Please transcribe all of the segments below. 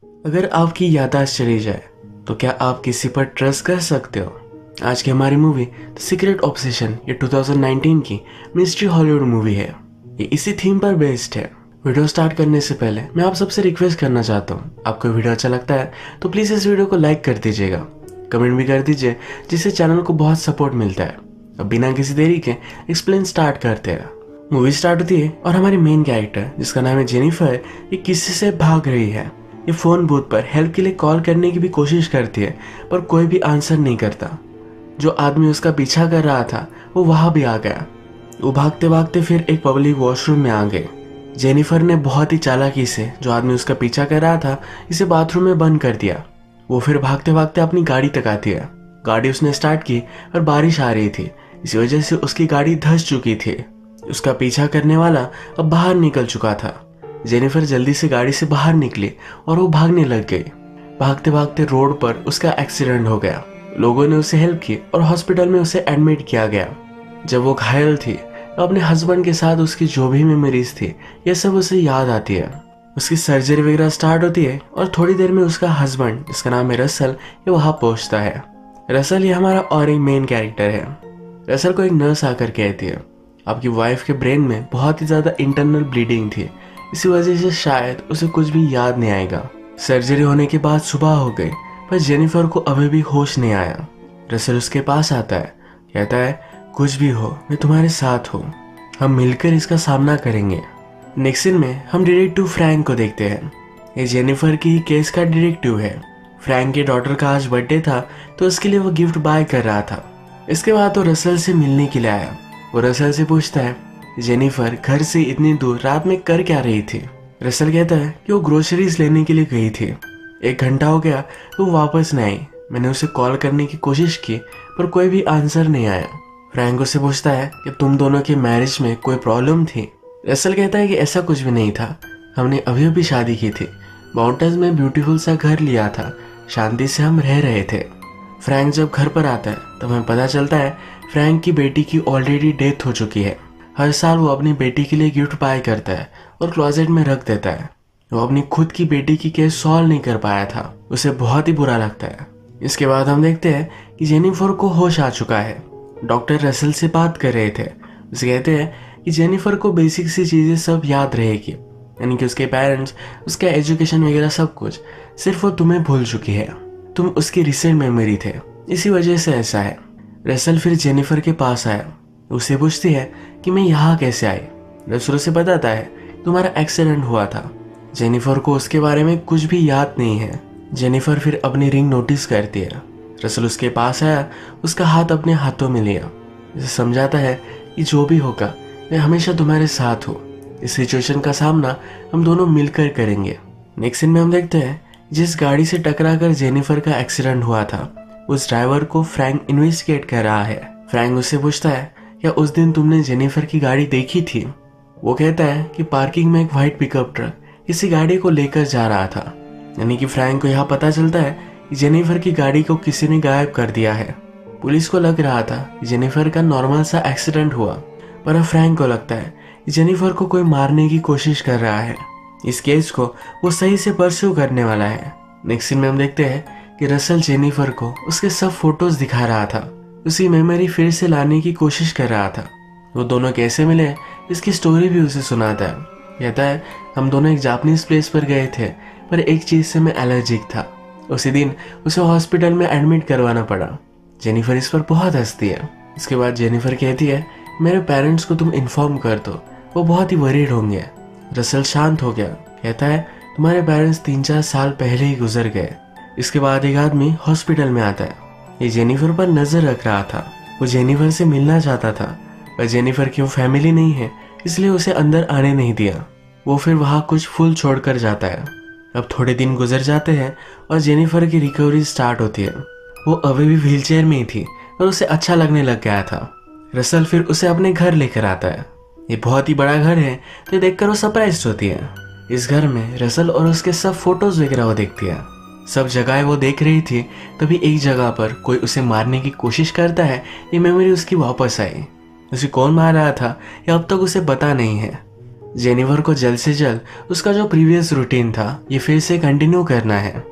अगर आपकी याददाश्त चली जाए तो क्या आप किसी पर ट्रस्ट कर सकते हो? आज की हमारी मूवी द सीक्रेट ऑब्सेशन ये 2019 की मिस्ट्री हॉलीवुड मूवी है। ये इसी थीम पर बेस्ड है। वीडियो स्टार्ट करने से पहले मैं आप सबसे रिक्वेस्ट करना चाहता हूँ, आपको वीडियो अच्छा लगता है तो प्लीज़ इस वीडियो को लाइक कर दीजिएगा, कमेंट भी कर दीजिए, जिससे चैनल को बहुत सपोर्ट मिलता है। अब बिना किसी देरी के एक्सप्लेन स्टार्ट करते हैं। मूवी स्टार्ट होती है और हमारी मेन कैरेक्टर जिसका नाम है जेनिफर, ये किसी से भाग रही है। ये फोन बूथ पर हेल्प के लिए कॉल करने की भी कोशिश करती है पर कोई भी आंसर नहीं करता। जो आदमी उसका पीछा कर रहा था वो वहां भी आ गया। वो भागते भागते फिर एक पब्लिक वॉशरूम में आ गए। जेनिफर ने बहुत ही चालाकी से जो आदमी उसका पीछा कर रहा था इसे बाथरूम में बंद कर दिया। वो फिर भागते भागते अपनी गाड़ी तक आती है। गाड़ी उसने स्टार्ट की और बारिश आ रही थी, इसी वजह से उसकी गाड़ी धंस चुकी थी। उसका पीछा करने वाला अब बाहर निकल चुका था। जेनिफर जल्दी से गाड़ी से बाहर निकली और वो भागने लग गई। भागते भागते रोड पर उसका एक्सीडेंट हो गया। लोगों ने उसे हेल्प की और हॉस्पिटल में उसे एडमिट किया गया। जब वो घायल थी तो अपने हस्बैंड के साथ उसकी जो भी मेमोरीज थी ये सब उसे याद आती है। उसकी सर्जरी वगैरह स्टार्ट होती है और थोड़ी देर में उसका हस्बैंड जिसका नाम है रसल ये वहां पहुंचता है। रसल ये हमारा और एक मेन कैरेक्टर है। रसल को एक नर्स आकर कहती है आपकी वाइफ के ब्रेन में बहुत ही ज्यादा इंटरनल ब्लीडिंग थी, इसी वजह से शायद उसे कुछ भी याद नहीं आएगा। सर्जरी होने के बाद सुबह हो गई पर जेनिफर को अभी भी होश नहीं आया। रसल उसके पास आता है, कहता है कुछ भी हो मैं तुम्हारे साथ हूँ, हम मिलकर इसका सामना करेंगे। नेक्स्ट सीन में हम डिटेक्टिव फ्रैंक को देखते हैं। ये जेनिफर की केस का डिटेक्टिव है। फ्रैंक के डॉटर का आज बर्थडे था तो उसके लिए वो गिफ्ट बाय कर रहा था। इसके बाद वो रसल से मिलने के लिए आया। वो रसल से पूछता है जेनिफर घर से इतनी दूर रात में कर क्या रही थी? रसल कहता है कि वो ग्रोसरीज लेने के लिए गई थी। 1 घंटा हो गया तो वो वापस नहीं आई। मैंने उसे कॉल करने की कोशिश की पर कोई भी आंसर नहीं आया। फ्रैंक उससे पूछता है कि तुम दोनों के मैरिज में कोई प्रॉब्लम थी? रसल कहता है कि ऐसा कुछ भी नहीं था, हमने अभी अभी शादी की थी, माउंटेन्स में ब्यूटीफुल सा घर लिया था, शांति से हम रह रहे थे। फ्रैंक जब घर पर आता है तो हमें पता चलता है फ्रैंक की बेटी की ऑलरेडी डेथ हो चुकी है। हर साल वो अपनी बेटी के लिए गिफ्ट बाय करता है और क्लोजेट में रख देता है। वो अपनी खुद की बेटी की केस सॉल्व नहीं कर पाया था, उसे बहुत ही बुरा लगता है। इसके बाद हम देखते हैं कि जेनिफर को होश आ चुका है। डॉक्टर रसल से बात कर रहे थे। उसे कहते हैं कि जेनिफर को बेसिक सी चीजें सब याद रहेगी, यानी कि उसके पेरेंट्स, उसका एजुकेशन वगैरह सब कुछ, सिर्फ वो तुम्हें भूल चुकी है, तुम उसकी रिसेंट मेमोरी थे, इसी वजह से ऐसा है। रसल फिर जेनिफर के पास आया। उसे पूछती है कि मैं यहाँ कैसे आई। रसल उसे बताता है तुम्हारा एक्सीडेंट हुआ था। जेनिफर को उसके बारे में कुछ भी याद नहीं है। जेनिफर फिर अपनी रिंग नोटिस करती है। रसल उसके पास आया, उसका हाथ अपने हाथों में लिया, उसे समझाता है कि जो भी होगा मैं हमेशा तुम्हारे साथ हूँ, इस सिचुएशन का सामना हम दोनों मिलकर करेंगे। नेक्स्ट सीन में हम देखते हैं जिस गाड़ी से टकराकर जेनिफर का एक्सीडेंट हुआ था उस ड्राइवर को फ्रैंक इन्वेस्टिगेट कर रहा है। फ्रैंक उससे पूछता है क्या उस दिन तुमने जेनिफर की गाड़ी देखी थी? वो कहता है कि पार्किंग में एक व्हाइट पिकअप ट्रक किसी गाड़ी को लेकर जा रहा था। यानी कि फ्रैंक को यहाँ पता चलता है कि जेनिफर की गाड़ी को किसी ने गायब कर दिया है। पुलिस को लग रहा था कि जेनिफर का नॉर्मल सा एक्सीडेंट हुआ, पर अब फ्रैंक को लगता है कि जेनिफर को कोई मारने की कोशिश कर रहा है। इस केस को वो सही से परस्यू करने वाला है। नेक्स्ट सीन में हम देखते हैं कि रसल जेनिफर को उसके सब फोटोज दिखा रहा था, उसी मेमोरी फिर से लाने की कोशिश कर रहा था। वो दोनों कैसे मिले इसकी स्टोरी भी उसे सुनाता है। कहता है हम दोनों एक जापानीज प्लेस पर गए थे पर एक चीज से मैं एलर्जिक था। उसी दिन उसे हॉस्पिटल में एडमिट करवाना पड़ा। जेनिफर इस पर बहुत हंसती है। इसके बाद जेनिफर कहती है मेरे पेरेंट्स को तुम इन्फॉर्म कर दो, वो बहुत ही वरीड होंगे। रसल शांत हो गया, कहता है तुम्हारे पेरेंट्स 3-4 साल पहले ही गुजर गए। इसके बाद एक आदमी हॉस्पिटल में आता है। ये जेनिफर पर नजर रख रहा था। वो जेनिफर से मिलना चाहता था पर जेनिफर की वो फैमिली नहीं है इसलिए उसे अंदर आने नहीं दिया। वो फिर वहाँ कुछ फूल छोड़कर जाता है। अब थोड़े दिन गुजर जाते हैं और जेनिफर की रिकवरी स्टार्ट होती है। वो अभी भी व्हीलचेयर में ही थी और उसे अच्छा लगने लग गया था। रसल फिर उसे अपने घर लेकर आता है। ये बहुत ही बड़ा घर है तो ये देखकर वो सरप्राइज होती है। इस घर में रसल और उसके सब फोटोज वगैरह वो देखती है। सब जगह वो देख रही थी तभी एक जगह पर कोई उसे मारने की कोशिश करता है। ये मेमोरी उसकी वापस आई। उसे कौन मार रहा था ये अब तक उसे पता नहीं है। जेनिफर को जल्द से जल्द उसका जो प्रीवियस रूटीन था ये फिर से कंटिन्यू करना है।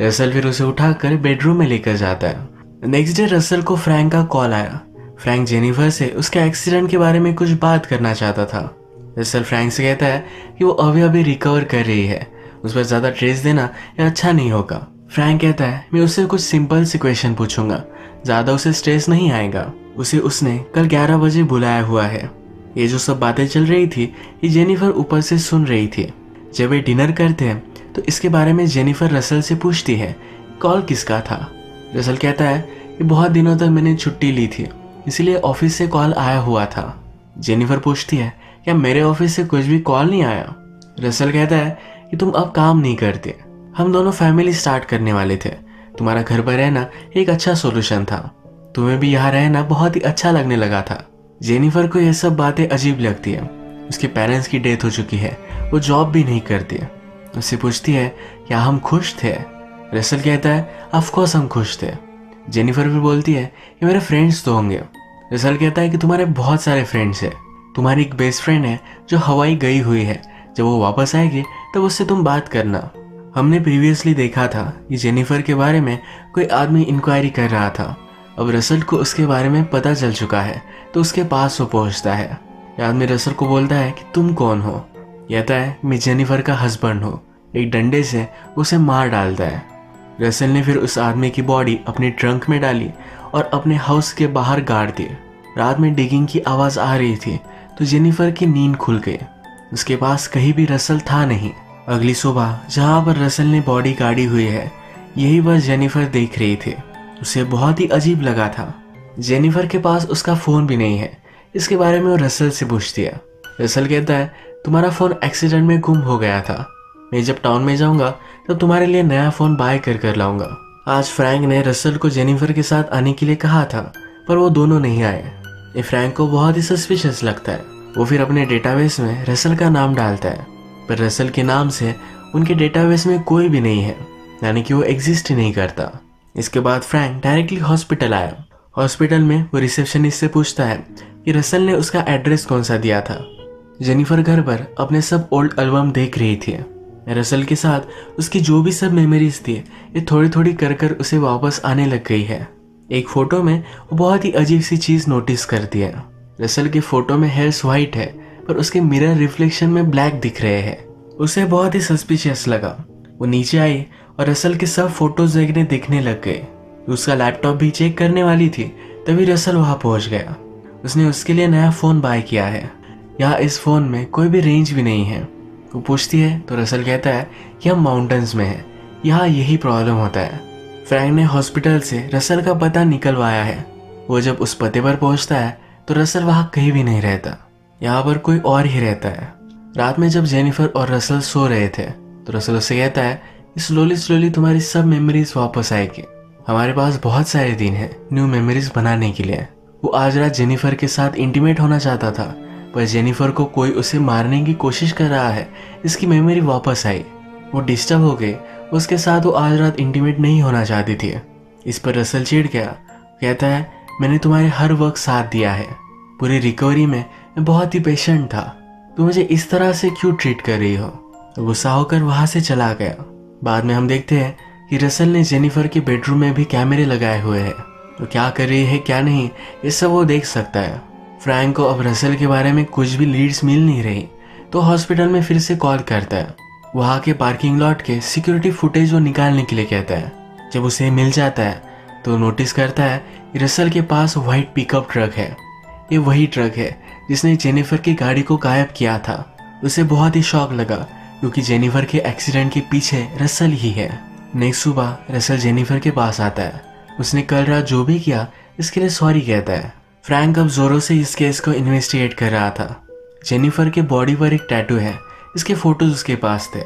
रसल फिर उसे उठाकर बेडरूम में लेकर जाता है। नेक्स्ट डे रसल को फ्रैंक का कॉल आया। फ्रैंक जेनिफर से उसके एक्सीडेंट के बारे में कुछ बात करना चाहता था। रसल फ्रैंक से कहता है कि वो अभी अभी रिकवर कर रही है, उस पर ज़्यादा स्ट्रेस देना ये अच्छा नहीं होगा। फ्रैंक कहता है मैं उससे कुछ सिंपल सी क्वेश्चन पूछूंगा, ज़्यादा उसे स्ट्रेस नहीं आएगा। उसे उसने कल 11 बजे बुलाया हुआ है। ये जो सब बातें चल रही थी ये जेनिफर ऊपर से सुन रही थी। जब वे डिनर करते हैं तो इसके बारे में जेनिफर रसल से पूछती है कॉल किसका था। रसल कहता है कि बहुत दिनों तक मैंने छुट्टी ली थी, इसलिए ऑफिस से कॉल आया हुआ था। जेनिफर पूछती है क्या मेरे ऑफिस से कुछ भी कॉल नहीं आया। रसल कहता है कि तुम अब काम नहीं करते, हम दोनों फैमिली स्टार्ट करने वाले थे, तुम्हारा घर पर रहना एक अच्छा सोल्यूशन था, तुम्हें भी यहाँ रहना बहुत ही अच्छा लगने लगा था। जेनिफर को यह सब बातें अजीब लगती है। उसके पेरेंट्स की डेथ हो चुकी है, वो जॉब भी नहीं करती। उससे पूछती है क्या हम खुश थे। रसल कहता है ऑफ कोर्स हम खुश थे। जेनिफर भी बोलती है कि मेरे फ्रेंड्स तो होंगे। रसल कहता है कि तुम्हारे बहुत सारे फ्रेंड्स हैं, तुम्हारी एक बेस्ट फ्रेंड है जो हवाई गई हुई है, जब वो वापस आएगी तब उससे तुम बात करना। हमने प्रीवियसली देखा था कि जेनिफर के बारे में कोई आदमी इंक्वायरी कर रहा था। अब रसल को उसके बारे में पता चल चुका है तो उसके पास वो पहुंचता है। आदमी रसल को बोलता है कि तुम कौन हो। कहता है मैं जेनिफर का हस्बैंड हूँ। एक डंडे से उसे मार डालता है। रसल ने फिर उस आदमी की बॉडी अपनी ट्रंक में डाली और अपने हाउस के बाहर गाड़ दी। रात में डिगिंग की आवाज़ आ रही थी तो जेनिफर की नींद खुल गई। उसके पास कहीं भी रसल था नहीं। अगली सुबह जहाँ पर रसल ने बॉडी गाड़ी हुई है यही वह जेनिफर देख रही थी। उसे बहुत ही अजीब लगा था। जेनिफर के पास उसका फ़ोन भी नहीं है। इसके बारे में वो रसल से पूछती है। रसल कहता है तुम्हारा फ़ोन एक्सीडेंट में गुम हो गया था, मैं जब टाउन में जाऊंगा तब तुम्हारे लिए नया फ़ोन बाय कर लाऊंगा। आज फ्रैंक ने रसल को जेनिफर के साथ आने के लिए कहा था पर वो दोनों नहीं आए। ये फ्रैंक को बहुत ही सस्पिशियस लगता है। वो फिर अपने डेटाबेस में रसल का नाम डालता है पर रसल के नाम से उनके डेटाबेस में कोई भी नहीं है, यानी कि वो एग्जिस्ट ही नहीं करता। इसके बाद फ्रैंक डायरेक्टली हॉस्पिटल आया। हॉस्पिटल में वो रिसेप्शनिस्ट से पूछता है कि रसल ने उसका एड्रेस कौन सा दिया था। जेनिफर घर पर अपने सब ओल्ड एल्बम देख रही थी। रसल के साथ उसकी जो भी सब मेमोरीज थी ये थोड़ी थोड़ी कर उसे वापस आने लग गई है। एक फोटो में वो बहुत ही अजीब सी चीज़ नोटिस करती है। रसल के फोटो में हेयर्स वाइट है पर उसके मिरर रिफ्लेक्शन में ब्लैक दिख रहे हैं। उसे बहुत ही सस्पिशियस लगा। वो नीचे आई और रसल के सब फोटोज देखने लग गए। उसका लैपटॉप भी चेक करने वाली थी तभी रसल वहां पहुंच गया। उसने उसके लिए नया फ़ोन बाय किया है। यहाँ इस फ़ोन में कोई भी रेंज भी नहीं है। वो पूछती है तो रसल कहता है कि हम माउंटेन्स में हैं, यहाँ यही प्रॉब्लम होता है। फ्रैंक ने हॉस्पिटल से रसल का पता निकलवाया है। वो जब उस पते पर पहुंचता है तो रसल वहाँ कहीं भी नहीं रहता, यहाँ पर कोई और ही रहता है। रात में जब जेनिफर और रसल सो रहे थे तो रसल उससे कहता है कि स्लोली तुम्हारी सब मेमोरीज वापस आएगी। हमारे पास बहुत सारे दिन हैं न्यू मेमोरीज बनाने के लिए। वो आज रात जेनिफर के साथ इंटीमेट होना चाहता था पर जेनिफर को कोई उसे मारने की कोशिश कर रहा है, इसकी मेमोरी वापस आई। वो डिस्टर्ब हो गई। उसके साथ वो आज रात इंटीमेट नहीं होना चाहती थी। इस पर रसल चिढ़ गया। कहता है मैंने तुम्हारे हर वक्त साथ दिया है, पूरी रिकवरी में मैं बहुत ही पेशेंट था, तुम मुझे इस तरह से क्यों ट्रीट कर रही हो। गुस्सा होकर वहां से चला गया। बाद में हम देखते हैं कि रसल ने जेनिफर के बेडरूम में भी कैमरे लगाए हुए हैं, तो क्या कर रही है क्या नहीं ये सब वो देख सकता है। फ्रैंक को अब रसल के बारे में कुछ भी लीड्स मिल नहीं रही तो हॉस्पिटल में फिर से कॉल करता है। वहाँ के पार्किंग लॉट के सिक्योरिटी फुटेज वो निकालने के लिए कहता है। जब उसे मिल जाता है तो नोटिस करता है कि रसल के पास व्हाइट पिकअप ट्रक है। ये वही ट्रक है जिसने जेनिफर की गाड़ी को गायब किया था। उसे बहुत ही शॉक लगा क्योंकि जेनिफर के एक्सीडेंट के पीछे रसल ही है। नेक्स्ट सुबह रसल जेनिफर के पास आता है। उसने कल रात जो भी किया इसके लिए सॉरी कहता है। फ्रैंक अब जोरों से इस केस को इन्वेस्टिगेट कर रहा था। जेनिफर के बॉडी पर एक टैटू है, इसके फोटोज उसके पास थे।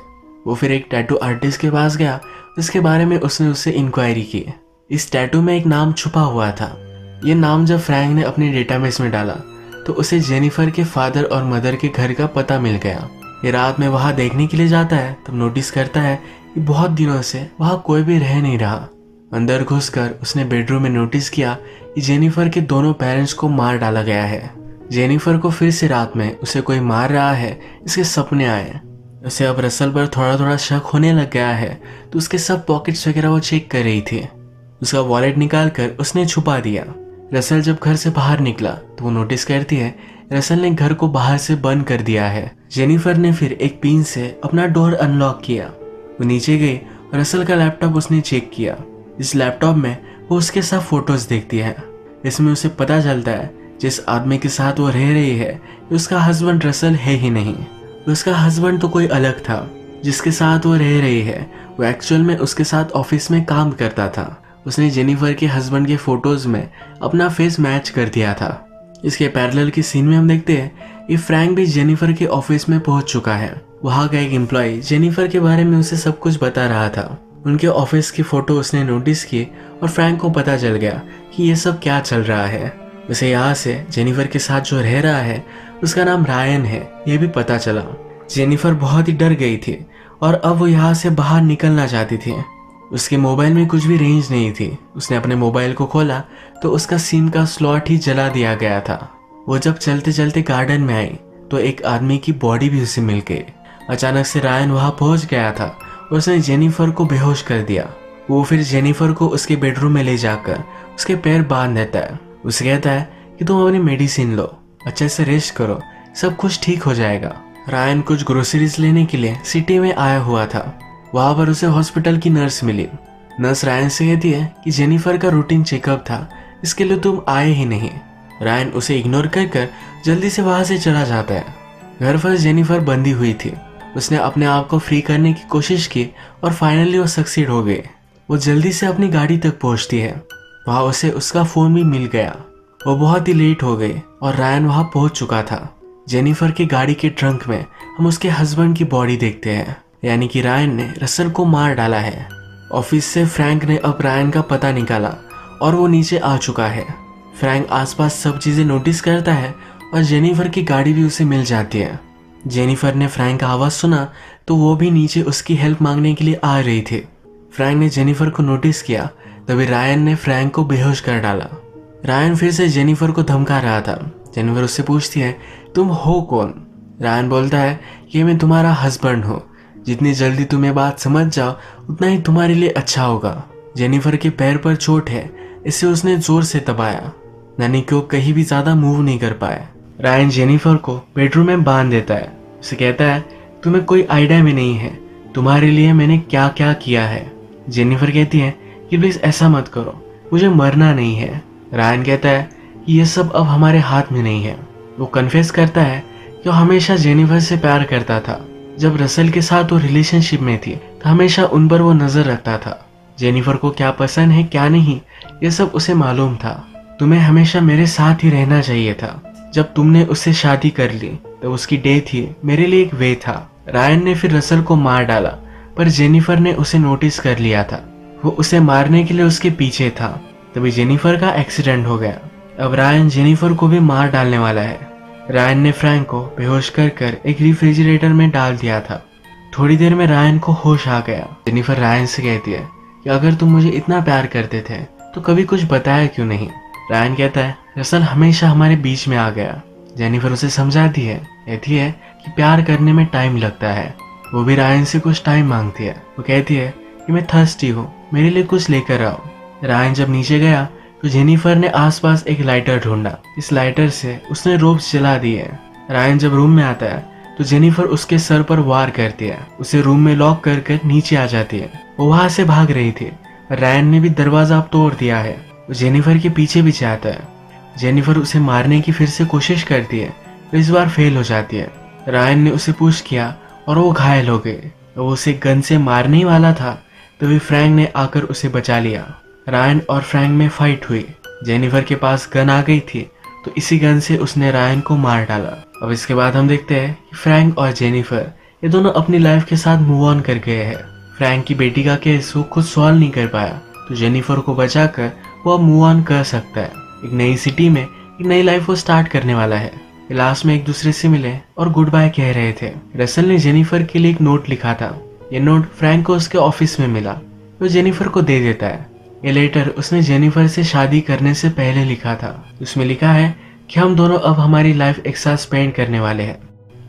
वो फिर एक टैटू आर्टिस्ट के पास गया, इसके बारे में उसने उससे इंक्वायरी की। इस टैटू में एक नाम छुपा हुआ था। ये नाम जब फ्रैंक ने अपने डेटाबेस में डाला तो उसे जेनिफर के फादर और मदर के घर का पता मिल गया। ये रात में वहाँ देखने के लिए जाता है तब नोटिस करता है कि बहुत दिनों से वहाँ कोई भी रह नहीं रहा। अंदर घुसकर उसने बेडरूम में नोटिस किया कि जेनिफर के दोनों पेरेंट्स को मार डाला गया है। जेनिफर को फिर से रात में उसे कोई मार रहा है इसके सपने आए। उसे अब रसल पर थोड़ा थोड़ा शक होने लग गया है, तो उसके सब पॉकेट्स वगैरह वो चेक कर रही थी। उसका वॉलेट निकाल कर उसने छुपा दिया। रसल जब घर से बाहर निकला तो वो नोटिस करती है रसल ने घर को बाहर से बंद कर दिया है। जेनिफर ने फिर एक पिन से अपना डोर अनलॉक किया। वो नीचे गई और रसल का लैपटॉप उसने चेक किया। इस लैपटॉप में वो उसके साथ फोटोज देखती है। इसमें उसे पता चलता है जिस आदमी के साथ वो रह रही है उसका हस्बैंड रसल है ही नहीं। उसका हस्बैंड तो कोई अलग था। जिसके साथ वो रह रही है वो एक्चुअल में उसके साथ ऑफिस में काम करता था। उसने जेनिफर के हस्बैंड के फोटोज में अपना फेस मैच कर दिया था। इसके पैरेलल की सीन में हम देखते हैं कि फ्रैंक भी जेनिफर के ऑफिस में पहुंच चुका है। वहां का एक एम्प्लॉय जेनिफर के बारे में उसे सब कुछ बता रहा था। उनके ऑफिस की फोटो उसने नोटिस की और फ्रैंक को पता चल गया कि ये सब क्या चल रहा है। उसे यहाँ से जेनिफर के साथ जो रह रहा है उसका नाम रायन है, ये भी पता चला। जेनिफर बहुत ही डर गई थी और अब वो यहाँ से बाहर निकलना चाहती थी। उसके मोबाइल में कुछ भी रेंज नहीं थी। उसने अपने मोबाइल को खोला तो उसका सिम का स्लॉट ही जला दिया गया था। वो जब चलते चलते गार्डन में आई तो एक आदमी की बॉडी भी उसे मिल गई। अचानक से रायन वहां पहुंच गया था और उसने जेनिफर को बेहोश कर दिया। वो फिर जेनिफर को उसके बेडरूम में ले जाकर उसके पैर बांध देता है। उसे कहता है कि तुम अपनी मेडिसिन लो, अच्छे से रेस्ट करो, सब कुछ ठीक हो जाएगा। रायन कुछ ग्रोसरीज लेने के लिए सिटी में आया हुआ था। वहां पर उसे हॉस्पिटल की नर्स मिली। नर्स रायन से कहती है कि जेनिफर का रूटीन चेकअप था, इसके लिए तुम आए ही नहीं। रायन उसे इग्नोर कर जल्दी से वहां से चला जाता है। घर पर जेनिफर बंधी हुई थी। उसने अपने आप को फ्री करने की कोशिश की और फाइनली वो सक्सीड हो गई। वो जल्दी से अपनी गाड़ी तक पहुंचती है। वहां उसे उसका फोन भी मिल गया। वो बहुत ही लेट हो गई और रायन वहां पहुंच चुका था। जेनिफर की गाड़ी के ट्रंक में हम उसके हस्बैंड की बॉडी देखते हैं, यानी कि रायन ने रसल को मार डाला है। ऑफिस से फ्रैंक ने अब रायन का पता निकाला और वो नीचे आ चुका है। फ्रैंक आसपास सब चीजें नोटिस करता है और जेनिफर की गाड़ी भी उसे मिल जाती है। जेनिफर ने फ्रैंक का आवाज सुना तो वो भी नीचे उसकी हेल्प मांगने के लिए आ रही थी। फ्रैंक ने जेनिफर को नोटिस किया, तभी रायन ने फ्रैंक को बेहोश कर डाला। रायन फिर से जेनिफर को धमका रहा था। जेनिफर उससे पूछती है, तुम हो कौन? रायन बोलता है कि मैं तुम्हारा हस्बैंड हूँ। जितनी जल्दी तुम ये बात समझ जाओ उतना ही तुम्हारे लिए अच्छा होगा। जेनिफर के पैर पर चोट है, इसे उसने जोर से दबाया, यानी कि वो कहीं भी ज्यादा मूव नहीं कर पाए। रायन जेनिफर को बेडरूम में बांध देता है। उसे कहता है, तुम्हें कोई आइडिया भी नहीं है तुम्हारे लिए मैंने क्या क्या किया है। जेनिफर कहती है कि प्लीज ऐसा मत करो, मुझे मरना नहीं है। रायन कहता है कि ये सब अब हमारे हाथ में नहीं है। वो कन्फेस करता है कि वो हमेशा जेनिफर से प्यार करता था। जब रसल के साथ वो रिलेशनशिप में थी तो हमेशा उन पर वो नजर रखता था। जेनिफर को क्या पसंद है क्या नहीं ये सब उसे मालूम था। तुम्हें हमेशा मेरे साथ ही रहना चाहिए था। जब तुमने उससे शादी कर ली तो उसकी डेथ ही मेरे लिए एक वे था। रायन ने फिर रसल को मार डाला, पर जेनिफर ने उसे नोटिस कर लिया था। वो उसे मारने के लिए उसके पीछे था। तभी जेनिफर का एक्सीडेंट हो गया। अब रायन जेनिफर को भी मार डालने वाला है। रायन ने फ्रैंक को बेहोश कर एक रेफ्रिजरेटर में डाल दिया था। थोड़ी देर में रायन को होश आ गया। जेनिफर रायन से कहती है कि अगर तुम मुझे इतना प्यार करते थे तो कभी कुछ बताया क्यों नहीं। रायन कहता है, रसल हमेशा हमारे बीच में आ गया। जेनिफर उसे समझाती है, कहती है कि प्यार करने में टाइम लगता है। वो भी रायन से कुछ टाइम मांगती है। वो कहती है कि मैं थर्स्टी हूँ, मेरे लिए कुछ लेकर आओ। रायन जब नीचे गया तो जेनिफर ने आसपास एक लाइटर ढूंढा। इस लाइटर से उसने रोप्स जला दिए। रायन जब रूम में आता है तो जेनिफर उसके सर पर वार करती है। उसे रूम में लॉक कर नीचे आ जाती है। वो वहां से भाग रही थी। रायन ने भी दरवाजा अब तोड़ दिया है। वो जेनिफर के पीछे भी जाता है। जेनिफर उसे मारने की फिर से कोशिश करती है, तो इस बार फेल हो जाती है। रायन ने उसे पुश किया और वो घायल हो गए। वो उसे गन से मारने ही वाला था, तभी फ्रैंक ने आकर उसे बचा लिया। रायन और फ्रैंक में फाइट हुई। जेनिफर के पास गन आ गई थी तो इसी गन से उसने रायन को मार डाला। अब इसके बाद हम देखते हैं कि फ्रैंक और जेनिफर ये दोनों अपनी लाइफ के साथ मूव ऑन कर गए हैं। फ्रैंक की बेटी का केस वो खुद सॉल्व नहीं कर पाया, तो जेनिफर को बचाकर वो अब मूव ऑन कर सकता है। एक नई सिटी में एक नई लाइफ वो स्टार्ट करने वाला है। लास्ट में एक दूसरे से मिले और गुड बाय कह रहे थे। रसल ने जेनिफर के लिए एक नोट लिखा था। ये नोट फ्रैंक को उसके ऑफिस में मिला, वो जेनिफर को दे देता है। ये लेटर उसने जेनिफर से शादी करने से पहले लिखा था। उसमें लिखा है कि हम दोनों अब हमारी लाइफ एक साथ स्पेंड करने वाले हैं।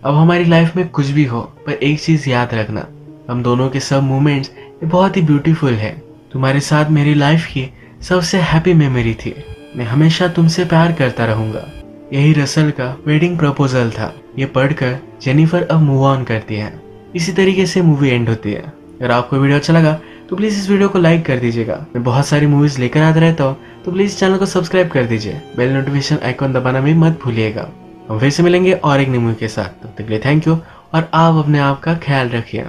अब हमारी लाइफ में कुछ भी हो, पर एक चीज याद रखना, हम दोनों के सब मोमेंट्स बहुत ही ब्यूटीफुल है। तुम्हारे साथ मेरी लाइफ की सबसे हैप्पी मेमोरी थी। मैं हमेशा तुमसे प्यार करता रहूंगा। यही रसल का वेडिंग प्रपोजल था। ये पढ़कर जेनिफर अब मूव ऑन करती है। इसी तरीके से मूवी एंड होती है। अगर आपको वीडियो अच्छा लगा तो प्लीज इस वीडियो को लाइक कर दीजिएगा। मैं बहुत सारी मूवीज लेकर आता रहता हूँ, तो प्लीज चैनल को सब्सक्राइब कर दीजिए। बेल नोटिफिकेशन आइकॉन दबाना भी मत भूलिएगा। हम फिर से मिलेंगे और एक न्यू मूवी के साथ। तब तक के लिए थैंक यू और आप अपने आप का ख्याल रखिए।